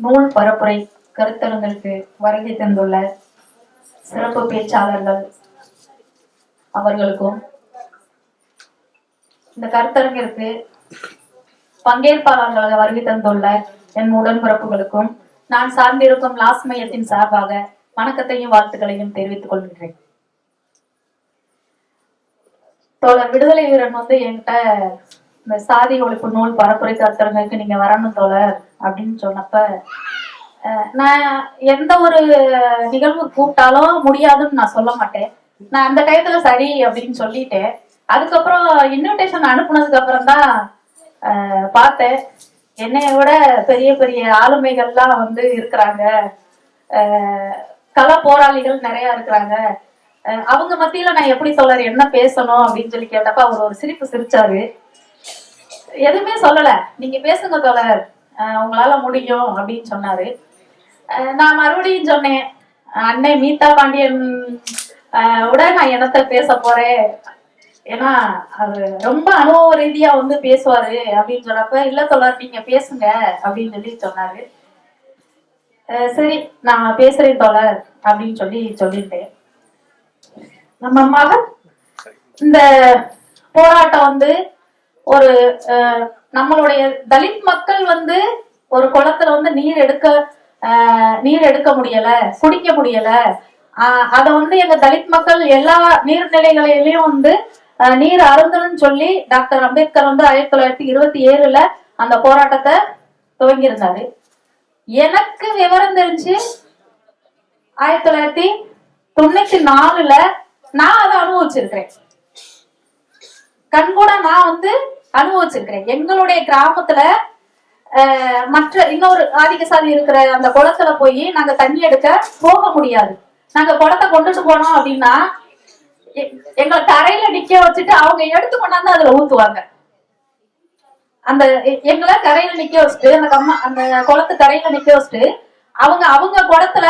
நூல் பரப்புரை கருத்தரங்களுக்கு வருகை தந்துள்ள சிறப்பு பேச்சாளர்கள் அவர்களுக்கும் இந்த கருத்தரங்கிற்கு பங்கேற்பாளர்களாக வருகை தந்துள்ள என் உடன்பிறப்புகளுக்கும் நான் சார்ந்திருக்கும் லாஸ் மையத்தின் சார்பாக வணக்கத்தையும் வாழ்த்துக்களையும் தெரிவித்துக் கொள்கின்றேன். தோழர் விடுதலை வீரன் என்கிட்ட இந்த சாதி ஒழிப்பு நூல் பரப்புரை கருத்தரங்களுக்கு நீங்க வரணும் தோழர் அப்படின்னு சொன்னப்ப நான் எந்த ஒரு நிகழ்வு கூப்பிட்டாலும் முடியாதுன்னு நான் சொல்ல மாட்டேன். நான் அந்த டயத்துல சரி அப்படின்னு சொல்லிட்டேன். அதுக்கப்புறம் இன்விடேஷன் அனுப்புனதுக்கு அப்புறம் தான் பார்த்தேன் என்னைய விட பெரிய பெரிய ஆளுமைகள்லாம் இருக்கிறாங்க, கள போராளிகள் நிறைய இருக்கிறாங்க. அவங்க மத்தியில நான் எப்படி தோழர் என்ன பேசணும் அப்படின்னு சொல்லி கேட்டப்ப அவர் ஒரு சிரிப்பு சிரிச்சாரு. எதுவுமே சொல்லல, நீங்க பேசுங்க தோழர், உங்களால முடியும் அப்படின்னு சொன்னாரு. நான் மறுபடியும் சொன்னேன், அன்னை மீதா பாண்டியன் உட நான் என்னத்த பேச போறேன், ஏன்னா அது ரொம்ப அனுபவ ரீதியா பேசுவாரு அப்படின்னு சொன்னப்ப இல்ல தோழர் நீங்க பேசுங்க அப்படின்னு சொல்லி சொன்னாரு. சரி நான் பேசுறேன் தோழர் அப்படின்னு சொல்லிட்டேன். நம்ம மகன் இந்த போராட்டம் ஒரு நம்மளுடைய தலித் மக்கள் ஒரு குளத்துல நீர் எடுக்க முடியல, குடிக்க முடியல. அத எங்க தலித் மக்கள் எல்லா நீர்நிலைகளிலையும் நீர் அருந்தணும்னு சொல்லி டாக்டர் அம்பேத்கர் 1927 அந்த போராட்டத்தை துவங்கியிருந்தாரு. எனக்கு விவரம் தெரிஞ்சு 1994 நான் அதை அனுபவிச்சிருக்கிறேன். கண்கூட நான் அனுபவிச்சிருக்கிறேன். எங்களுடைய கிராமத்துல மற்ற இன்னொரு ஆதிக்க சாதி இருக்கிற அந்த குளத்துல போய் நாங்க தண்ணி எடுக்க போக முடியாது. நாங்க குளத்தை கொண்டுட்டு போனோம் அப்படின்னா எங்களை தரையில நிக்க வச்சுட்டு அவங்க எடுத்து கொண்டாந்து அதுல ஊத்துவாங்க. அந்த எங்களை கரையில நிக்க வச்சுட்டு அந்த குளத்து கரையில நிக்க வச்சுட்டு அவங்க குளத்துல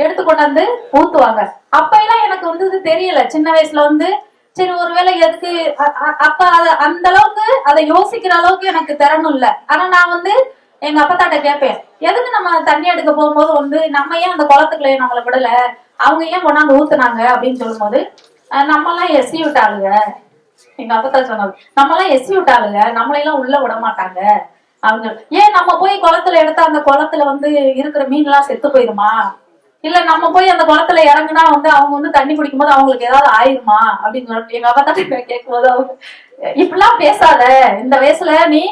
எடுத்து கொண்டாந்து ஊத்துவாங்க. அப்ப எல்லாம் எனக்கு தெரியல, சின்ன வயசுல சரி ஒருவேளை எதுக்கு அப்ப அந்த அளவுக்கு அதை யோசிக்கிற அளவுக்கு எனக்கு திறனும் இல்ல. ஆனா நான் எங்க அப்பத்தாட்ட கேட்பேன், எதுக்கு நம்ம தண்ணி எடுக்க போகும்போது நம்ம ஏன் அந்த குளத்துக்குள்ளே நம்மளை விடல, அவங்க ஏன் கொண்டாந்து ஊத்துனாங்க அப்படின்னு சொல்லும் போது நம்ம எல்லாம் எஸ்சி விட்டாளுங்க, எங்க அப்பத்தா சொன்னாங்க, நம்ம எல்லாம் எஸ்சி விட்டாளுங்க, நம்மளையெல்லாம் உள்ள விட மாட்டாங்க. அவங்க ஏன் நம்ம போய் குளத்துல எடுத்தா அந்த குளத்துல இருக்கிற மீன் எல்லாம் செத்து போயிருமா, இல்ல நம்ம போய் அந்த குளத்துல இறங்குனா அவங்க தண்ணி குடிக்கும் போது அவங்களுக்கு ஏதாவது ஆயிருமா அப்படின்னு சொல்லிட்டு எங்க அப்பா தான் கேட்கும் போது அவங்க இப்படிலாம் பேசாத, இந்த வயசுல நீ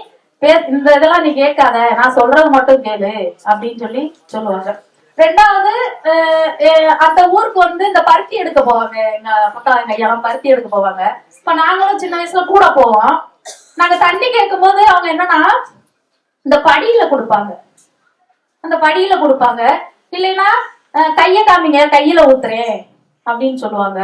இந்த இதெல்லாம் நீ கேட்காத, நான் சொல்றது மட்டும் கேளு அப்படின்னு சொல்லுவாங்க. ரெண்டாவது அந்த ஊருக்கு இந்த பருத்தி எடுக்க போவாங்க, எங்க அப்பா எங்க ஐயாவும் பருத்தி எடுக்க போவாங்க. இப்ப நாங்களும் சின்ன வயசுல கூட போவோம். நாங்க தண்ணி கேட்கும் போது அவங்க என்னன்னா இந்த படியில கொடுப்பாங்க, அந்த படியில கொடுப்பாங்க. இல்லைன்னா கைய காமிங்க, கையில ஊத்துறேன் அப்படின்னு சொல்லுவாங்க.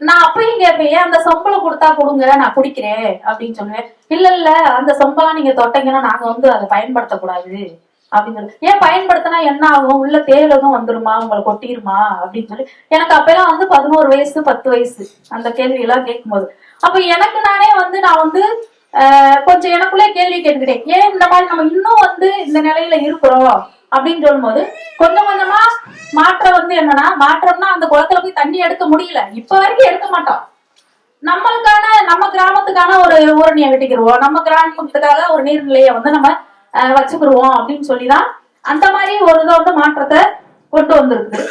நான் அப்பயும் கேட்பேன், ஏன் அந்த சொம்பளை கொடுத்தா கொடுங்க நான் குடிக்கிறேன் அப்படின்னு சொல்லுவேன். இல்ல அந்த சொம்பெல்லாம் நீங்க தொட்டீங்கன்னா நாங்க அதை பயன்படுத்தக்கூடாது அப்படின்னு சொல்லி, ஏன் பயன்படுத்தினா என்ன ஆகும், உள்ள தேயிலும் வந்துருமா, உங்களை கொட்டிருமா அப்படின்னு சொல்லி எனக்கு அப்பெல்லாம் 11 வயசு 10 வயசு அந்த கேள்வி எல்லாம் கேட்கும் போது அப்ப எனக்கு நானே நான் கொஞ்சம் எனக்குள்ளே கேள்வி கேட்டுக்கிட்டேன், ஏன் இந்த மாதிரி நம்ம இன்னும் இந்த நிலையில இருக்கிறோம் அப்படின்னு சொல்லும் போது கொஞ்சம் கொஞ்சமா மாற்றம் என்னன்னா, மாற்றம்னா அந்த குளத்துல போய் தண்ணி எடுக்க முடியல, இப்ப வரைக்கும் எடுக்க மாட்டோம். நம்ம கிராமத்துக்கான ஒரு ஊரணியை வெட்டிக்கிடுவோம், நம்ம கிராமத்துக்காக ஒரு நீர்நிலையை நம்ம வச்சுக்கிடுவோம் அப்படின்னு சொல்லிதான் அந்த மாதிரி ஒரு இதை மாற்றத்தை கொண்டு வந்திருக்கு.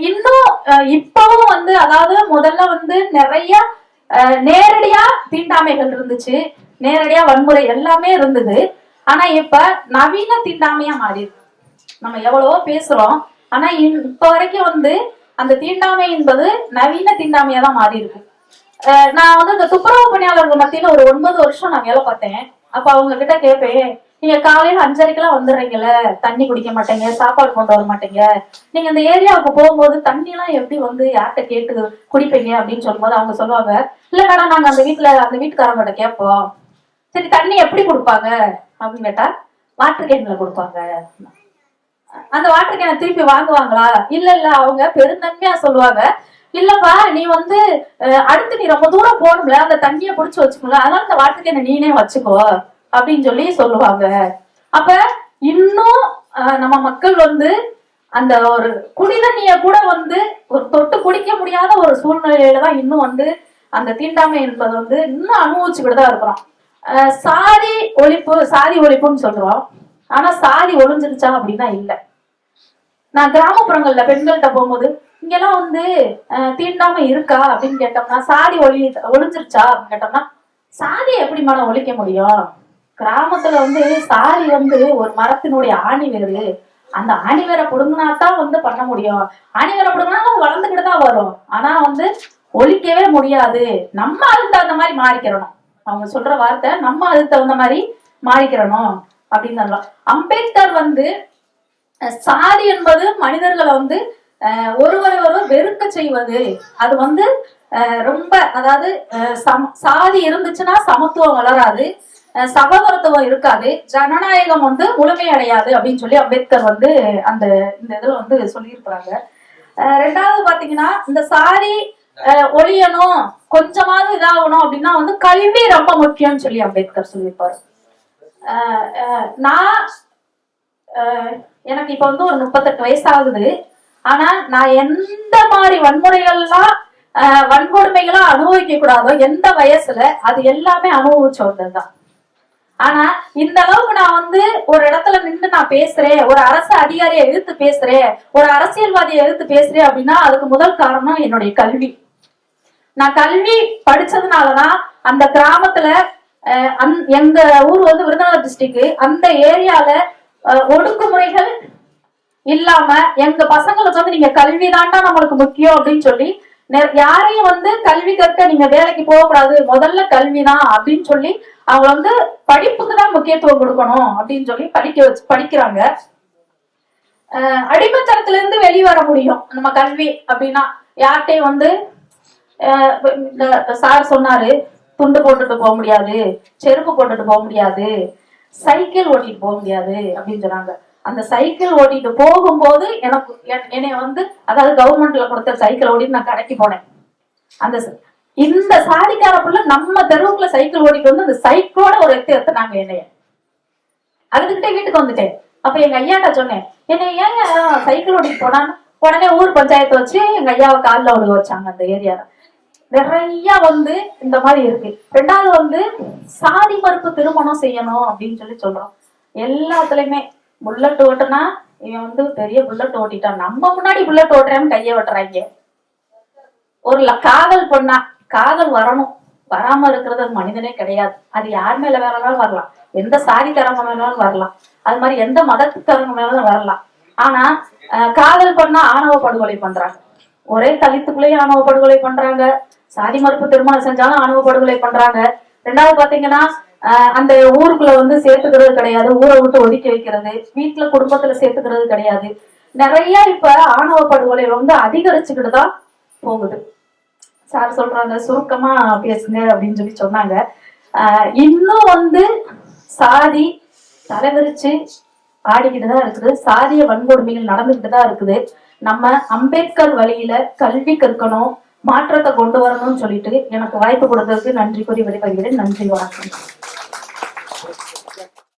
இன்னும் இப்பவும் அதாவது முதல்ல நிறைய நேரடியா தீண்டாமைகள் இருந்துச்சு, நேரடியா வன்முறை எல்லாமே இருந்தது. ஆனா இப்ப நவீன தீண்டாமையா மாறி இருக்கு. நம்ம எவ்வளவோ பேசுறோம், ஆனா இப்ப வரைக்கும் அந்த தீண்டாமை என்பது நவீன தீண்டாமையா தான் மாறி இருக்கு. நான் இந்த துப்புரவு பணியாளர்கள் மத்தியில ஒரு 9 வருஷம் நான் வேலை பார்த்தேன். அப்ப அவங்க கிட்ட கேட்பேன், நீங்க காலையில 5:30 வந்துடுறீங்கல்ல, தண்ணி குடிக்க மாட்டீங்க, சாப்பாடு கொண்டு வர மாட்டீங்க, நீங்க இந்த ஏரியாவுக்கு போகும்போது தண்ணி எல்லாம் எப்படி யார்கிட்ட கேட்டு குடிப்பீங்க அப்படின்னு சொல்லும்போது அவங்க சொல்லுவாங்க, இல்ல மேடம் நாங்க அந்த வீட்டுக்காரங்கிட்ட கேட்போம். சரி தண்ணி எப்படி கொடுப்பாங்க அப்படின்னு கேட்டா வாட்டர் கேன்ல கொடுப்பாங்க. அந்த வாட்டர் கேனை திருப்பி வாங்குவாங்களா, இல்ல அவங்க பெருந்தன்மையா சொல்லுவாங்க, இல்லப்பா நீ அடுத்து நீ ரொம்ப தூரம் போகணும்ல, அந்த தண்ணியை பிடிச்சு வச்சுக்கல, அதனால இந்த வாட்டர் கேனை நீனே வச்சுக்கோ அப்படின்னு சொல்லுவாங்க. அப்ப இன்னும் நம்ம மக்கள் வந்து அந்த ஒரு குடிதண்ணிய கூட வந்து ஒரு தொட்டு குடிக்க முடியாத ஒரு சூழ்நிலையில தான் இன்னும் வந்து அந்த தீண்டாமை என்பது வந்து இன்னும் அனுபவிச்சுக்கிட்டு தான் இருக்கிறோம். சாதி ஒழிப்புன்னு சொல்றோம். ஆனா சாதி ஒழிஞ்சிருச்சா அப்படின்னா இல்ல. நான் கிராமப்புறங்கள்ல பெண்கள்கிட்ட போகும்போது இங்கெல்லாம் வந்து தீண்டாமை இருக்கா அப்படின்னு கேட்டோம்னா, சாதி ஒழிஞ்சிருச்சா அப்படின்னு கேட்டோம்னா, சாதி எப்படி மேடம் ஒழிக்க முடியும்? கிராமத்துல வந்து சாதி வந்து ஒரு மரத்தினுடைய ஆணி வேறு. அந்த ஆணி வேரை புடுங்கினாதான் வந்து பண்ண முடியும். ஆணி வேரை புடுங்கினா வளர்ந்துக்கிட்டு தான் வரும். ஆனா வந்து ஒழிக்கவே முடியாது. நம்ம அதுக்கு தகுந்த மாதிரி மாறிக்கிறணும். அவங்க சொல்ற வார்த்தை, நம்ம அதுக்கு தகுந்த மாதிரி மாறிக்கிறணும் அப்படின்னு. அம்பேத்கர் வந்து சாதி என்பது மனிதர்களை வந்து ஒருவரை வெறுக்க செய்வது. அது வந்து ரொம்ப, அதாவது சாதி இருந்துச்சுன்னா சமத்துவம் வளராது, சகோதரத்துவம் இருக்காது, ஜனநாயகம் வந்து முழுமையடையாது அப்படின்னு சொல்லி அம்பேத்கர் வந்து இந்த இதுல வந்து சொல்லியிருக்கிறாங்க. ரெண்டாவது பாத்தீங்கன்னா, இந்த சாதி ஒழியணும், கொஞ்சமாவது இதாகணும் அப்படின்னா வந்து கல்வி ரொம்ப முக்கியம்னு சொல்லி அம்பேத்கர் சொல்லியிருப்பாரு. எனக்கு இப்ப வந்து ஒரு 38 வயசு ஆகுது. ஆனா நான் எந்த மாதிரி வன்கொடுமைகளா அனுபவிக்க கூடாதோ எந்த வயசுல அது எல்லாமே அனுபவிச்சு வந்ததுதான். ஆனா இந்த அளவுக்கு நான் வந்து ஒரு இடத்துல நின்று நான் பேசுறேன், ஒரு அரசு அதிகாரியை எதிர்த்து பேசுறேன், ஒரு அரசியல்வாதியை எதிர்த்து பேசுறேன் அப்படின்னா அதுக்கு முதல் காரணம் என்னுடைய கல்வி. நான் கல்வி படிச்சதுனாலதான் அந்த கிராமத்துல எங்க ஊர் வந்து விருதுநகர் டிஸ்ட்ரிக்ட், அந்த ஏரியால ஒடுக்குமுறைகள் இல்லாம எங்க பசங்களுக்கு வந்து நீங்க கல்வி தாண்டா நம்மளுக்கு முக்கியம் அப்படின்னு சொல்லி யாரையும் வந்து கல்வி கற்க நீங்க வேலைக்கு போகக்கூடாது, முதல்ல கல்விதான் அப்படின்னு சொல்லி அவங்க வந்து படிப்புக்கு தான் முக்கியத்துவம் கொடுக்கணும் அப்படின்னு சொல்லி படிக்கிறாங்க. அடிமைத்தனத்துல இருந்து வெளிவர முடியும் நம்ம கல்வி அப்படின்னா. யார்கிட்டையும் வந்து சார் சொன்னாரு, துண்டு போட்டுட்டு போக முடியாது, செருப்பு போட்டுட்டு போக முடியாது, சைக்கிள் ஓட்டிட்டு போக முடியாது அப்படின்னு சொன்னாங்க. அந்த சைக்கிள் ஓட்டிட்டு போகும்போது என்னை வந்து, அதாவது கவர்மெண்ட்ல கொடுத்த சைக்கிள் ஓட்டிட்டு நான் கடைக்கு போனேன். இந்த சாதிக்கார புள்ள நம்ம தெருவுக்குள்ள சைக்கிள் ஓட்டிட்டு வந்து அந்த சைக்கிளோட ஒரு எத்தினாங்க என்னைய. அதுக்கிட்டே வீட்டுக்கு வந்துட்டேன். அப்ப எங்க ஐயாட்ட சொன்னேன், என்னை ஏன் சைக்கிள் ஓட்டிட்டு போனான்னு. உடனே ஊர் பஞ்சாயத்தை வச்சு எங்க ஐயாவை காலில் ஒழுக வச்சாங்க. அந்த ஏரியால நிறைய வந்து இந்த மாதிரி இருக்கு. ரெண்டாவது வந்து சாதி மறுப்பு திருமணம் செய்யணும் அப்படின்னு சொல்லி சொல்றோம். எல்லாத்துலயுமே புல்லட் ஓட்டுனா இவன் வந்து பெரிய புல்லட் ஓட்டிட்டான், நம்ம முன்னாடி புல்லட் ஓட்டுறேன்னு கைய வெட்டுறாங்க. ஒரு காதல் பண்ணா காதல் வரணும், வராம இருக்கிறது மனிதனே கிடையாது. அது யார் மேல வேணாலும் வரலாம், எந்த சாதிக்காரங்க மேலும் வரலாம், அது மாதிரி எந்த மதத்துக்காரங்க மேலும் வரலாம். ஆனா காதல் பண்ணா ஆணவ படுகொலை பண்றாங்க. ஒரே தலித்துக்குள்ளேயே ஆணவ படுகொலை பண்றாங்க. சாதி மறுப்பு திருமணம் செஞ்சாலும் ஆணவ படுகொலை பண்றாங்க. ரெண்டாவது பாத்தீங்கன்னா அந்த ஊருக்குள்ள வந்து சேர்த்துக்கிறது கிடையாது, ஊரை விட்டு ஒதுக்கி வைக்கிறது, வீட்டுல குடும்பத்துல சேர்த்துக்கிறது கிடையாது. நிறைய இப்ப ஆணவ படுகொலை வந்து அதிகரிச்சுக்கிட்டு தான் போகுது. சார் சொல்றாங்க சுருக்கமா பேசுங்க அப்படின்னு சொல்லி சொன்னாங்க. இன்னும் வந்து சாதி தலைவிரிச்சு ஆடிக்கிட்டுதான் இருக்குது, சாதிய வன்கொடுமைகள் நடந்துகிட்டு தான் இருக்குது. நம்ம அம்பேத்கர் வழியில கல்வி கற்கணும், மாற்றத்தை கொண்டு வரணும்னு சொல்லிட்டு எனக்கு வாய்ப்பு கொடுத்ததுக்கு நன்றி கூறி விடைபெறுகிறேன். நன்றி, வணக்கம்.